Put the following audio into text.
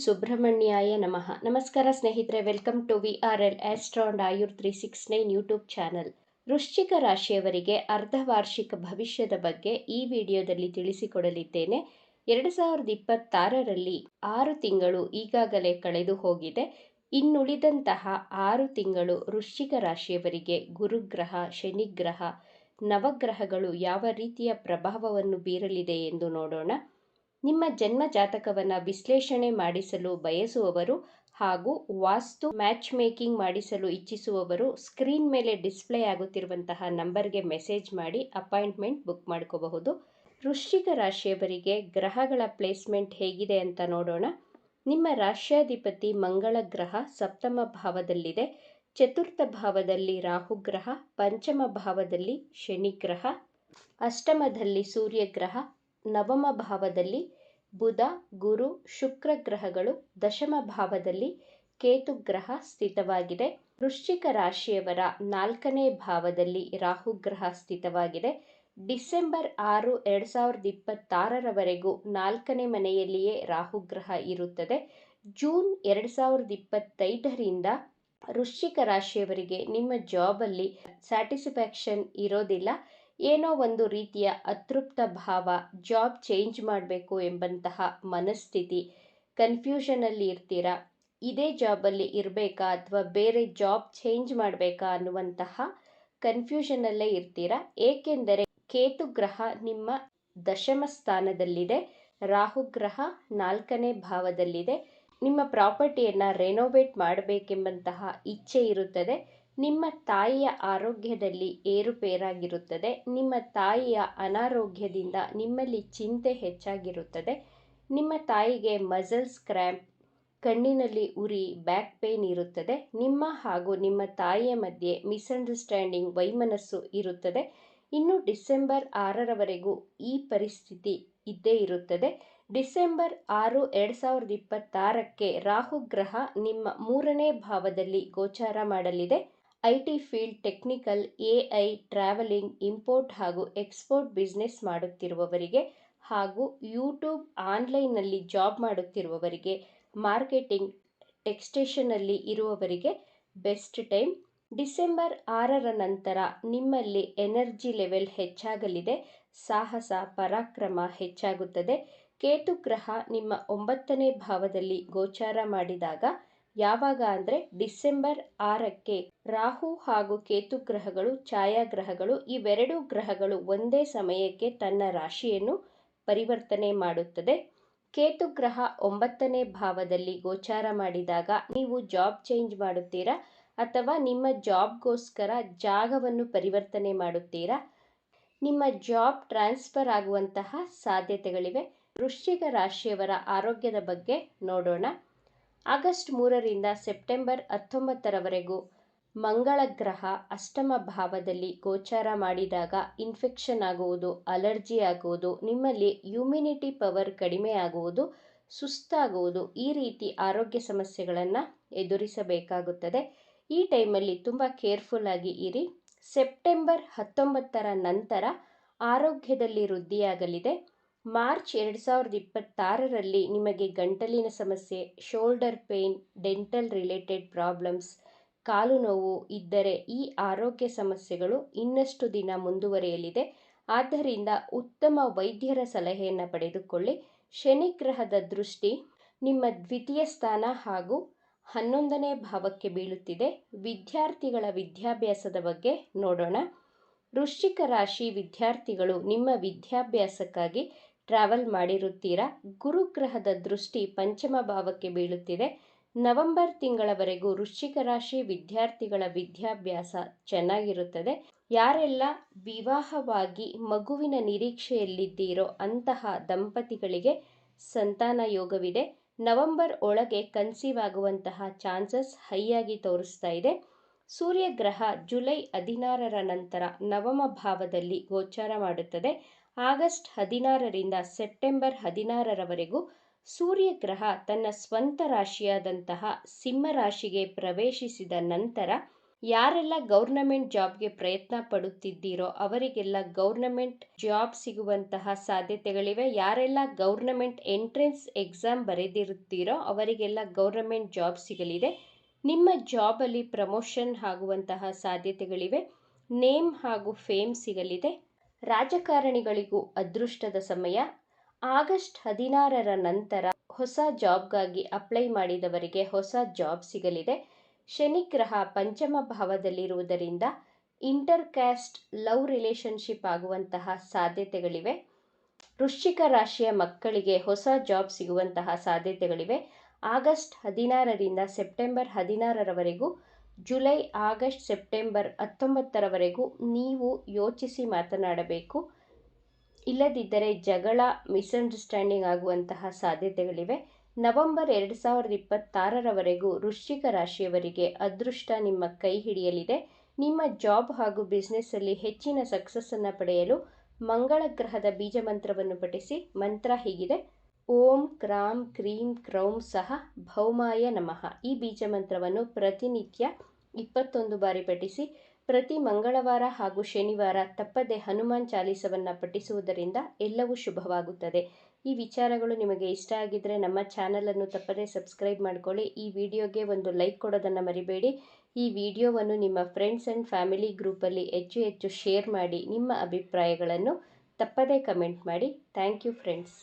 ಸುಬ್ರಹ್ಮಣ್ಯಾಯ ನಮಃ. ನಮಸ್ಕಾರ ಸ್ನೇಹಿತರೆ, welcome to VRL astro and ಆಯುರ್ 369 ಯೂಟ್ಯೂಬ್ ಚಾನಲ್. ವೃಶ್ಚಿಕ ರಾಶಿಯವರಿಗೆ ಅರ್ಧವಾರ್ಷಿಕ ಭವಿಷ್ಯದ ಬಗ್ಗೆ ಈ ವಿಡಿಯೋದಲ್ಲಿ ತಿಳಿಸಿಕೊಡಲಿದ್ದೇನೆ. 2026ರಲ್ಲಿ 6 ತಿಂಗಳು ಈಗಾಗಲೇ ಕಳೆದು ಹೋಗಿದೆ. ಇನ್ನುಳಿದಂತಹ 6 ತಿಂಗಳು ವೃಶ್ಚಿಕ ರಾಶಿಯವರಿಗೆ ಗುರುಗ್ರಹ, ಶನಿಗ್ರಹ, ನವಗ್ರಹಗಳು ಯಾವ ರೀತಿಯ ಪ್ರಭಾವವನ್ನು ಬೀರಲಿದೆ ಎಂದು ನೋಡೋಣ. ನಿಮ್ಮ ಜನ್ಮ ಜಾತಕವನ್ನು ವಿಶ್ಲೇಷಣೆ ಮಾಡಿಸಲು ಬಯಸುವವರು ಹಾಗೂ ವಾಸ್ತು ಮ್ಯಾಚ್ ಮೇಕಿಂಗ್ ಮಾಡಿಸಲು ಇಚ್ಛಿಸುವವರು ಸ್ಕ್ರೀನ್ ಮೇಲೆ ಡಿಸ್ಪ್ಲೇ ಆಗುತ್ತಿರುವಂತಹ ನಂಬರ್ಗೆ ಮೆಸೇಜ್ ಮಾಡಿ ಅಪಾಯಿಂಟ್ಮೆಂಟ್ ಬುಕ್ ಮಾಡ್ಕೋಬಹುದು. ವೃಶ್ಚಿಕ ರಾಶಿಯವರಿಗೆ ಗ್ರಹಗಳ ಪ್ಲೇಸ್ಮೆಂಟ್ ಹೇಗಿದೆ ಅಂತ ನೋಡೋಣ. ನಿಮ್ಮ ರಾಶ್ಯಾಧಿಪತಿ ಮಂಗಳ ಗ್ರಹ ಸಪ್ತಮ ಭಾವದಲ್ಲಿದೆ. ಚತುರ್ಥ ಭಾವದಲ್ಲಿ ರಾಹುಗ್ರಹ, ಪಂಚಮ ಭಾವದಲ್ಲಿ ಶನಿಗ್ರಹ, ಅಷ್ಟಮದಲ್ಲಿ ಸೂರ್ಯಗ್ರಹ, ನವಮ ಭಾವದಲ್ಲಿ ಬುಧ, ಗುರು, ಶುಕ್ರ ಗ್ರಹಗಳು, ದಶಮ ಭಾವದಲ್ಲಿ ಕೇತು ಗ್ರಹ ಸ್ಥಿತವಾಗಿದೆ. ವೃಶ್ಚಿಕ ರಾಶಿಯವರ 4ನೇ ಭಾವದಲ್ಲಿ ರಾಹುಗ್ರಹ ಸ್ಥಿತವಾಗಿದೆ. ಡಿಸೆಂಬರ್ 6, 2026ರವರೆಗೂ 4ನೇ ಮನೆಯಲ್ಲಿಯೇ ರಾಹುಗ್ರಹ ಇರುತ್ತದೆ. ಜೂನ್ 2025ರಿಂದ ವೃಶ್ಚಿಕ ರಾಶಿಯವರಿಗೆ ನಿಮ್ಮ ಜಾಬಲ್ಲಿ ಸ್ಯಾಟಿಸ್ಫ್ಯಾಕ್ಷನ್ ಇರೋದಿಲ್ಲ. ಏನೋ ಒಂದು ರೀತಿಯ ಅತೃಪ್ತ ಭಾವ, ಜಾಬ್ ಚೇಂಜ್ ಮಾಡಬೇಕು ಎಂಬಂತಹ ಮನಸ್ಥಿತಿ, ಕನ್ಫ್ಯೂಷನಲ್ಲಿ ಇರ್ತೀರಾ. ಇದೇ ಜಾಬಲ್ಲಿ ಇರಬೇಕಾ ಅಥವಾ ಬೇರೆ ಜಾಬ್ ಚೇಂಜ್ ಮಾಡಬೇಕಾ ಅನ್ನುವಂತಹ ಕನ್ಫ್ಯೂಷನಲ್ಲೇ ಇರ್ತೀರಾ. ಏಕೆಂದರೆ ಕೇತು ಗ್ರಹ ನಿಮ್ಮ ದಶಮ ಸ್ಥಾನದಲ್ಲಿದೆ, ರಾಹುಗ್ರಹ 4ನೇ ಭಾವದಲ್ಲಿದೆ. ನಿಮ್ಮ ಪ್ರಾಪರ್ಟಿಯನ್ನು ರೆನೋವೇಟ್ ಮಾಡಬೇಕೆಂಬಂತಹ ಇಚ್ಛೆ ಇರುತ್ತದೆ. ನಿಮ್ಮ ತಾಯಿಯ ಆರೋಗ್ಯದಲ್ಲಿ ಏರುಪೇರಾಗಿರುತ್ತದೆ. ನಿಮ್ಮ ತಾಯಿಯ ಅನಾರೋಗ್ಯದಿಂದ ನಿಮ್ಮಲ್ಲಿ ಚಿಂತೆ ಹೆಚ್ಚಾಗಿರುತ್ತದೆ. ನಿಮ್ಮ ತಾಯಿಗೆ ಮಸಲ್ಸ್ ಕ್ರ್ಯಾಂಪ್, ಕಣ್ಣಿನಲ್ಲಿ ಉರಿ, ಬ್ಯಾಕ್ ಪೇನ್ ಇರುತ್ತದೆ. ನಿಮ್ಮ ಹಾಗೂ ನಿಮ್ಮ ತಾಯಿಯ ಮಧ್ಯೆ ಮಿಸ್ಅಂಡರ್ಸ್ಟ್ಯಾಂಡಿಂಗ್, ವೈಮನಸ್ಸು ಇರುತ್ತದೆ. ಇನ್ನು ಡಿಸೆಂಬರ್ 6ರವರೆಗೂ ಈ ಪರಿಸ್ಥಿತಿ ಇದ್ದೇ ಇರುತ್ತದೆ. ಡಿಸೆಂಬರ್ 6, 2026ಕ್ಕೆ ರಾಹುಗ್ರಹ ನಿಮ್ಮ 3ನೇ ಭಾವದಲ್ಲಿ ಗೋಚಾರ ಮಾಡಲಿದೆ. IT field, technical, AI, travelling, import ಹಾಗೂ ಎಕ್ಸ್ಪೋರ್ಟ್ ಬಿಸ್ನೆಸ್ ಮಾಡುತ್ತಿರುವವರಿಗೆ ಹಾಗೂ ಯೂಟ್ಯೂಬ್ ಆನ್ಲೈನ್ನಲ್ಲಿ ಜಾಬ್ ಮಾಡುತ್ತಿರುವವರಿಗೆ, ಮಾರ್ಕೆಟಿಂಗ್, ಟೆಕ್ಸ್ಟೇಷನಲ್ಲಿ ಇರುವವರಿಗೆ ಬೆಸ್ಟ್ ಟೈಮ್. ಡಿಸೆಂಬರ್ 6ರ ನಂತರ ನಿಮ್ಮಲ್ಲಿ ಎನರ್ಜಿ ಲೆವೆಲ್ ಹೆಚ್ಚಾಗಲಿದೆ. ಸಾಹಸ, ಪರಾಕ್ರಮ ಹೆಚ್ಚಾಗುತ್ತದೆ. ಕೇತು ಗ್ರಹ ನಿಮ್ಮ 9ನೇ ಭಾವದಲ್ಲಿ ಗೋಚಾರ ಮಾಡಿದಾಗ, ಯಾವಾಗ ಅಂದರೆ ಡಿಸೆಂಬರ್ 6ಕ್ಕೆ ರಾಹು ಹಾಗೂ ಕೇತು ಗ್ರಹಗಳು ಛಾಯಾಗ್ರಹಗಳು, ಇವೆರಡೂ ಗ್ರಹಗಳು ಒಂದೇ ಸಮಯಕ್ಕೆ ತನ್ನ ರಾಶಿಯನ್ನು ಪರಿವರ್ತನೆ ಮಾಡುತ್ತದೆ. ಕೇತು ಗ್ರಹ 9ನೇ ಭಾವದಲ್ಲಿ ಗೋಚಾರ ಮಾಡಿದಾಗ ನೀವು ಜಾಬ್ ಚೇಂಜ್ ಮಾಡುತ್ತೀರಾ ಅಥವಾ ನಿಮ್ಮ ಜಾಬ್ಗೋಸ್ಕರ ಜಾಗವನ್ನು ಪರಿವರ್ತನೆ ಮಾಡುತ್ತೀರಾ. ನಿಮ್ಮ ಜಾಬ್ ಟ್ರಾನ್ಸ್ಫರ್ ಆಗುವಂತಹ ಸಾಧ್ಯತೆಗಳಿವೆ. ವೃಶ್ಚಿಕ ರಾಶಿಯವರ ಆರೋಗ್ಯದ ಬಗ್ಗೆ ನೋಡೋಣ. ಆಗಸ್ಟ್ 3ರಿಂದ ಸೆಪ್ಟೆಂಬರ್ 19ರವರೆಗೂ ಮಂಗಳ ಗ್ರಹ ಅಷ್ಟಮ ಭಾವದಲ್ಲಿ ಗೋಚಾರ ಮಾಡಿದಾಗ ಇನ್ಫೆಕ್ಷನ್ ಆಗುವುದು, ಅಲರ್ಜಿ ಆಗುವುದು, ನಿಮ್ಮಲ್ಲಿ ಇಮ್ಯುನಿಟಿ ಪವರ್ ಕಡಿಮೆ ಆಗುವುದು, ಸುಸ್ತಾಗುವುದು, ಈ ರೀತಿ ಆರೋಗ್ಯ ಸಮಸ್ಯೆಗಳನ್ನು ಎದುರಿಸಬೇಕಾಗುತ್ತದೆ. ಈ ಟೈಮಲ್ಲಿ ತುಂಬ ಕೇರ್ಫುಲ್ ಆಗಿ ಇರಿ. ಸೆಪ್ಟೆಂಬರ್ 19ರ ನಂತರ ಆರೋಗ್ಯದಲ್ಲಿ ವೃದ್ಧಿಯಾಗಲಿದೆ. ಮಾರ್ಚ್ 2026ರಲ್ಲಿ ನಿಮಗೆ ಗಂಟಲಿನ ಸಮಸ್ಯೆ, shoulder pain, dental related problems, ಕಾಲು ನೋವು ಇದ್ದರೆ ಈ ಆರೋಗ್ಯ ಸಮಸ್ಯೆಗಳು ಇನ್ನಷ್ಟು ದಿನ ಮುಂದುವರಿಯಲಿದೆ. ಆದ್ದರಿಂದ ಉತ್ತಮ ವೈದ್ಯರ ಸಲಹೆಯನ್ನು ಪಡೆದುಕೊಳ್ಳಿ. ಶನಿಗ್ರಹದ ದೃಷ್ಟಿ ನಿಮ್ಮ ದ್ವಿತೀಯ ಸ್ಥಾನ ಹಾಗೂ 11ನೇ ಭಾವಕ್ಕೆ ಬೀಳುತ್ತಿದೆ. ವಿದ್ಯಾರ್ಥಿಗಳ ವಿದ್ಯಾಭ್ಯಾಸದ ಬಗ್ಗೆ ನೋಡೋಣ. ವೃಶ್ಚಿಕ ರಾಶಿ ವಿದ್ಯಾರ್ಥಿಗಳು ನಿಮ್ಮ ವಿದ್ಯಾಭ್ಯಾಸಕ್ಕಾಗಿ ಟ್ರಾವೆಲ್ ಮಾಡಿರುತ್ತೀರಾ. ಗುರುಗ್ರಹದ ದೃಷ್ಟಿ ಪಂಚಮ ಭಾವಕ್ಕೆ ಬೀಳುತ್ತಿದೆ. ನವೆಂಬರ್ ತಿಂಗಳವರೆಗೂ ವೃಶ್ಚಿಕ ರಾಶಿ ವಿದ್ಯಾರ್ಥಿಗಳ ವಿದ್ಯಾಭ್ಯಾಸ ಚೆನ್ನಾಗಿರುತ್ತದೆ. ಯಾರೆಲ್ಲ ವಿವಾಹವಾಗಿ ಮಗುವಿನ ನಿರೀಕ್ಷೆಯಲ್ಲಿದ್ದೀರೋ ಅಂತಹ ದಂಪತಿಗಳಿಗೆ ಸಂತಾನ ಯೋಗವಿದೆ. ನವೆಂಬರ್ ಒಳಗೆ ಕನ್ಸೀವ್ ಆಗುವಂತಹ ಚಾನ್ಸಸ್ ಹೈಯಾಗಿ ತೋರಿಸ್ತಾ ಇದೆ. ಸೂರ್ಯಗ್ರಹ ಜುಲೈ 16ರ ನಂತರ ನವಮ ಭಾವದಲ್ಲಿ ಗೋಚಾರ ಮಾಡುತ್ತದೆ. ಆಗಸ್ಟ್ 16ರಿಂದ ಸೆಪ್ಟೆಂಬರ್ 16ರವರೆಗೂ ಸೂರ್ಯಗ್ರಹ ತನ್ನ ಸ್ವಂತ ರಾಶಿಯಾದಂತಹ ಸಿಂಹ ರಾಶಿಗೆ ಪ್ರವೇಶಿಸಿದ ನಂತರ ಯಾರೆಲ್ಲ ಗೌರ್ನಮೆಂಟ್ ಜಾಬ್ಗೆ ಪ್ರಯತ್ನ ಪಡುತ್ತಿದ್ದೀರೋ ಅವರಿಗೆಲ್ಲ ಗೌರ್ನಮೆಂಟ್ ಜಾಬ್ ಸಿಗುವಂತಹ ಸಾಧ್ಯತೆಗಳಿವೆ. ಯಾರೆಲ್ಲ ಗೌರ್ನಮೆಂಟ್ ಎಂಟ್ರೆನ್ಸ್ ಎಕ್ಸಾಮ್ ಬರೆದಿರುತ್ತೀರೋ ಅವರಿಗೆಲ್ಲ ಗೌರ್ನಮೆಂಟ್ ಜಾಬ್ ಸಿಗಲಿದೆ. ನಿಮ್ಮ ಜಾಬಲ್ಲಿ ಪ್ರಮೋಷನ್ ಆಗುವಂತಹ ಸಾಧ್ಯತೆಗಳಿವೆ. ನೇಮ್ ಹಾಗೂ ಫೇಮ್ ಸಿಗಲಿದೆ. ರಾಜಕಾರಣಿಗಳಿಗೂ ಅದೃಷ್ಟದ ಸಮಯ. ಆಗಸ್ಟ್ 16ರ ನಂತರ ಹೊಸ ಜಾಬ್ಗಾಗಿ ಅಪ್ಲೈ ಮಾಡಿದವರಿಗೆ ಹೊಸ ಜಾಬ್ ಸಿಗಲಿದೆ. ಶನಿ ಗ್ರಹ ಪಂಚಮ ಭಾವದಲ್ಲಿರುವುದರಿಂದ ಇಂಟರ್ ಕ್ಯಾಸ್ಟ್ ಲವ್ ರಿಲೇಶನ್ಶಿಪ್ ಆಗುವಂತಹ ಸಾಧ್ಯತೆಗಳಿವೆ. ವೃಶ್ಚಿಕ ರಾಶಿಯ ಮಕ್ಕಳಿಗೆ ಹೊಸ ಜಾಬ್ ಸಿಗುವಂತಹ ಸಾಧ್ಯತೆಗಳಿವೆ. ಆಗಸ್ಟ್ 16ರಿಂದ ಸೆಪ್ಟೆಂಬರ್ 16ರವರೆಗೂ, ಜುಲೈ, ಆಗಸ್ಟ್, ಸೆಪ್ಟೆಂಬರ್ 19ರವರೆಗೂ ನೀವು ಯೋಚಿಸಿ ಮಾತನಾಡಬೇಕು. ಇಲ್ಲದಿದ್ದರೆ ಜಗಳ, ಮಿಸ್ಅಂಡರ್ಸ್ಟ್ಯಾಂಡಿಂಗ್ ಆಗುವಂತಹ ಸಾಧ್ಯತೆಗಳಿವೆ. ನವೆಂಬರ್ 2026ರವರೆಗೂ ವೃಶ್ಚಿಕ ರಾಶಿಯವರಿಗೆ ಅದೃಷ್ಟ ನಿಮ್ಮ ಕೈ ಹಿಡಿಯಲಿದೆ. ನಿಮ್ಮ ಜಾಬ್ ಹಾಗೂ ಬಿಸ್ನೆಸ್ಸಲ್ಲಿ ಹೆಚ್ಚಿನ ಸಕ್ಸಸ್ಸನ್ನು ಪಡೆಯಲು ಮಂಗಳ ಗ್ರಹದ ಬೀಜ ಮಂತ್ರವನ್ನು ಪಠಿಸಿ. ಮಂತ್ರ ಹೀಗಿದೆ: ಓಂ ಕ್ರಾಂ ಕ್ರೀಂ ಕ್ರೌಂ ಸಹ ಭೌಮಾಯ ನಮಃ. ಈ ಬೀಜ ಮಂತ್ರವನ್ನು ಪ್ರತಿನಿತ್ಯ 21 ಬಾರಿ ಪಠಿಸಿ. ಪ್ರತಿ ಮಂಗಳವಾರ ಹಾಗೂ ಶನಿವಾರ ತಪ್ಪದೆ ಹನುಮಾನ್ ಚಾಲೀಸವನ್ನು ಪಠಿಸುವುದರಿಂದ ಎಲ್ಲವೂ ಶುಭವಾಗುತ್ತದೆ. ಈ ವಿಚಾರಗಳು ನಿಮಗೆ ಇಷ್ಟ ಆಗಿದ್ದರೆ ನಮ್ಮ ಚಾನಲನ್ನು ತಪ್ಪದೆ ಸಬ್ಸ್ಕ್ರೈಬ್ ಮಾಡಿಕೊಳ್ಳಿ. ಈ ವಿಡಿಯೋಗೆ ಒಂದು ಲೈಕ್ ಕೊಡೋದನ್ನು ಮರಿಬೇಡಿ. ಈ ವಿಡಿಯೋವನ್ನು ನಿಮ್ಮ ಫ್ರೆಂಡ್ಸ್ ಆ್ಯಂಡ್ ಫ್ಯಾಮಿಲಿ ಗ್ರೂಪಲ್ಲಿ ಹೆಚ್ಚು ಶೇರ್ ಮಾಡಿ. ನಿಮ್ಮ ಅಭಿಪ್ರಾಯಗಳನ್ನು ತಪ್ಪದೇ ಕಮೆಂಟ್ ಮಾಡಿ. Thank you friends.